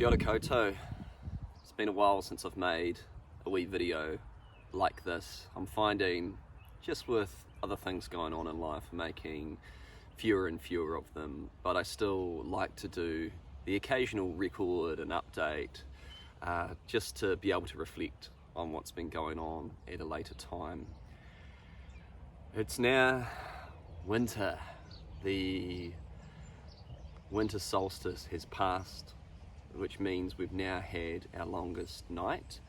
Kia ora koutou. It's been a while since I've made a wee video like this. I'm finding, just with other things going on in life, making fewer and fewer of them, but I still like to do the occasional record and update, just to be able to reflect on what's been going on at a later time. It's now winter. The winter solstice has passed, which means we've now had our longest night,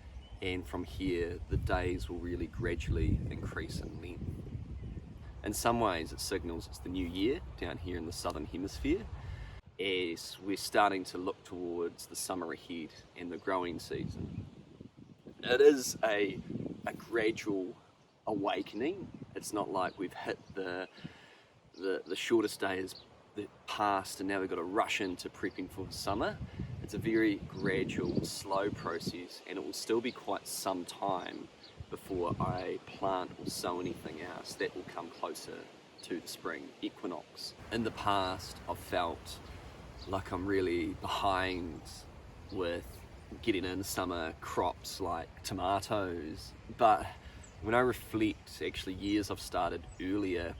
and from here the days will really gradually increase in length. In some ways it signals it's the new year down here in the southern hemisphere, as we're starting to look towards the summer ahead and the growing season. It is a gradual awakening. It's not like we've hit the shortest days that passed and now we've got to rush into prepping for summer. It's a very gradual, slow process, and it will still be quite some time before I plant or sow anything else. That will come closer to the spring equinox. In the past, I've felt like I'm really behind with getting in summer crops like tomatoes, but when I reflect, actually years I've started earlier,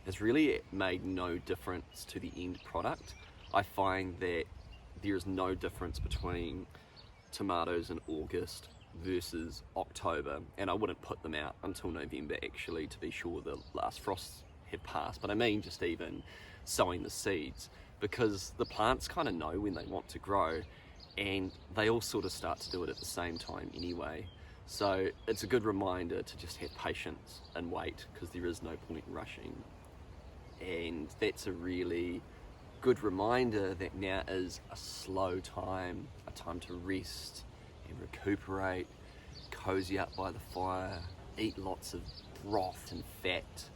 it's really made no difference to the end product. I find that there is no difference between tomatoes in August versus October, and I wouldn't put them out until November actually to be sure the last frosts have passed, but I mean just even sowing the seeds, because the plants kind of know when they want to grow and they all sort of start to do it at the same time anyway. So it's a good reminder to just have patience and wait, because there is no point in rushing. And that's a really good reminder that now is a slow time, a time to rest and recuperate, cozy up by the fire, eat lots of broth and fat,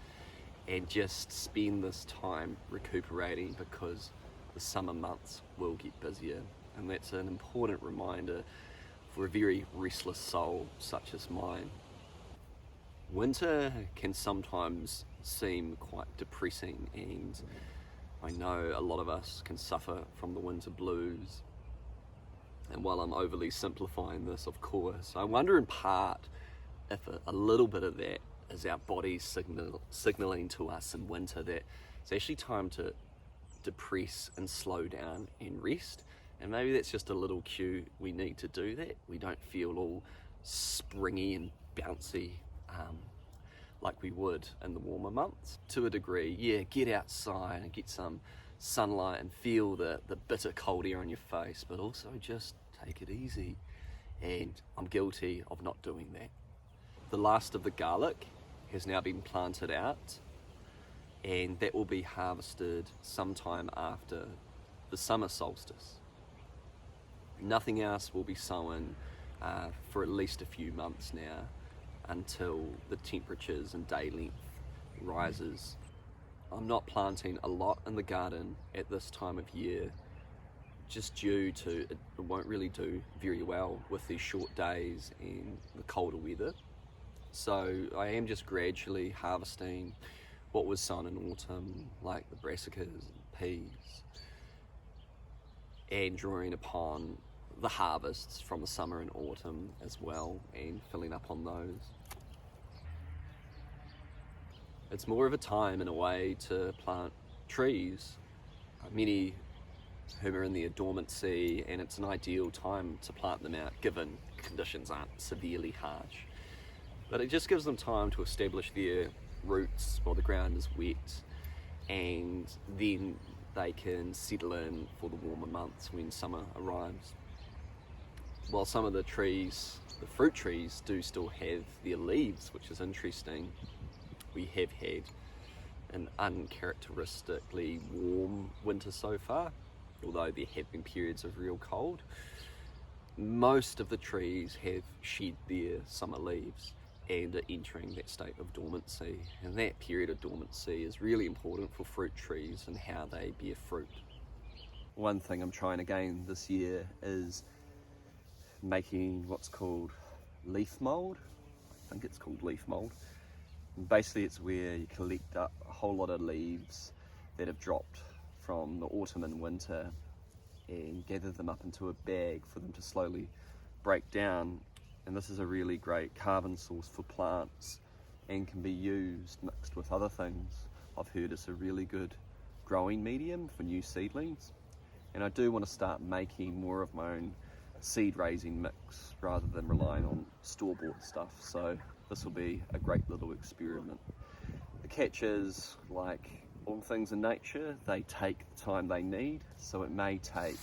and just spend this time recuperating, because the summer months will get busier. And that's an important reminder for a very restless soul such as mine. Winter can sometimes seem quite depressing, and I know a lot of us can suffer from the winter blues. And while I'm overly simplifying this, of course, I wonder in part if a little bit of that is our bodies signaling to us in winter that it's actually time to depress and slow down and rest. And maybe that's just a little cue we need to do that. We don't feel all springy and bouncy like we would in the warmer months. To a degree, yeah, get outside and get some sunlight and feel the bitter cold air on your face, but also just take it easy. And I'm guilty of not doing that. The last of the garlic has now been planted out, and that will be harvested sometime after the summer solstice. Nothing else will be sown for at least a few months now, until the temperatures and day length rises. I'm not planting a lot in the garden at this time of year, just due to it won't really do very well with these short days and the colder weather. So I am just gradually harvesting what was sown in autumn, like the brassicas and peas, and drawing upon the harvests from the summer and autumn as well, and filling up on those. It's more of a time in a way to plant trees, many whom are in their dormancy, and it's an ideal time to plant them out given conditions aren't severely harsh. But it just gives them time to establish their roots while the ground is wet, and then they can settle in for the warmer months when summer arrives. While some of the trees, the fruit trees, do still have their leaves, which is interesting, we have had an uncharacteristically warm winter so far, although there have been periods of real cold. Most of the trees have shed their summer leaves and are entering that state of dormancy, and that period of dormancy is really important for fruit trees and how they bear fruit. One thing I'm trying again this year is making what's called leaf mold. I think it's called leaf mold. And basically it's where you collect up a whole lot of leaves that have dropped from the autumn and winter, and gather them up into a bag for them to slowly break down. And this is a really great carbon source for plants and can be used mixed with other things. I've heard it's a really good growing medium for new seedlings. And I do want to start making more of my own seed raising mix rather than relying on store-bought stuff. So this will be a great little experiment. The catch is, like all things in nature, they take the time they need. So it may take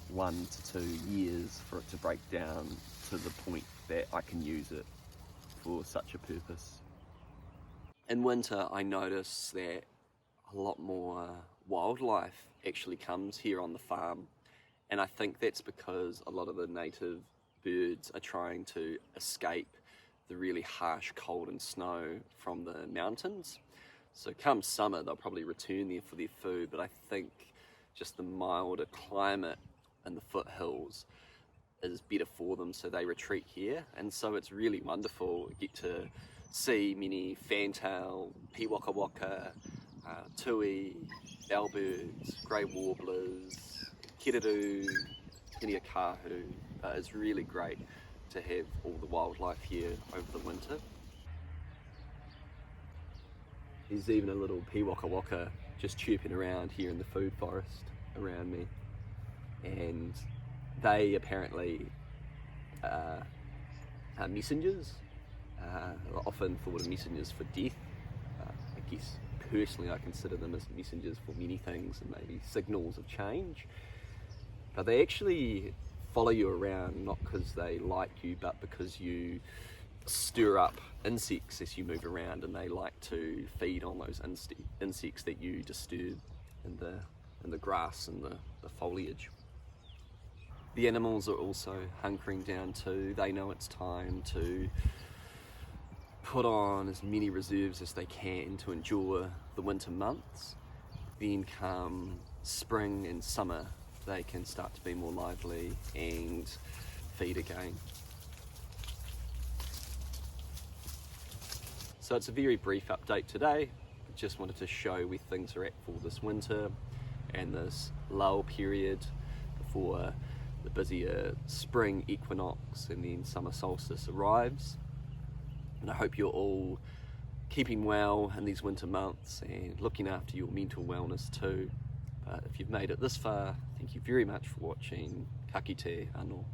1 to 2 years for it to break down to the point that I can use it for such a purpose. In winter, I notice that a lot more wildlife actually comes here on the farm, and I think that's because a lot of the native birds are trying to escape the really harsh cold and snow from the mountains. So come summer, they'll probably return there for their food, but I think just the milder climate and the foothills is better for them, so they retreat here. And so it's really wonderful. You get to see many fantail, piwaka waka, tui, bellbirds, grey warblers, kiriru, kiniakahu. It's really great to have all the wildlife here over the winter. There's even a little piwaka waka just chirping around here in the food forest around me. And they apparently are messengers, often thought of messengers for death. I guess personally I consider them as messengers for many things and maybe signals of change. But they actually follow you around not because they like you, but because you stir up insects as you move around, and they like to feed on those insects that you disturb in the grass and the foliage. The animals are also hunkering down too. They know it's time to put on as many reserves as they can to endure the winter months. Then come spring and summer, they can start to be more lively and feed again. So it's a very brief update today. Just wanted to show where things are at for this winter and this lull period before the busier spring equinox and then summer solstice arrives. And I hope you're all keeping well in these winter months and looking after your mental wellness too. But if you've made it this far, thank you very much for watching. Ka kite anō.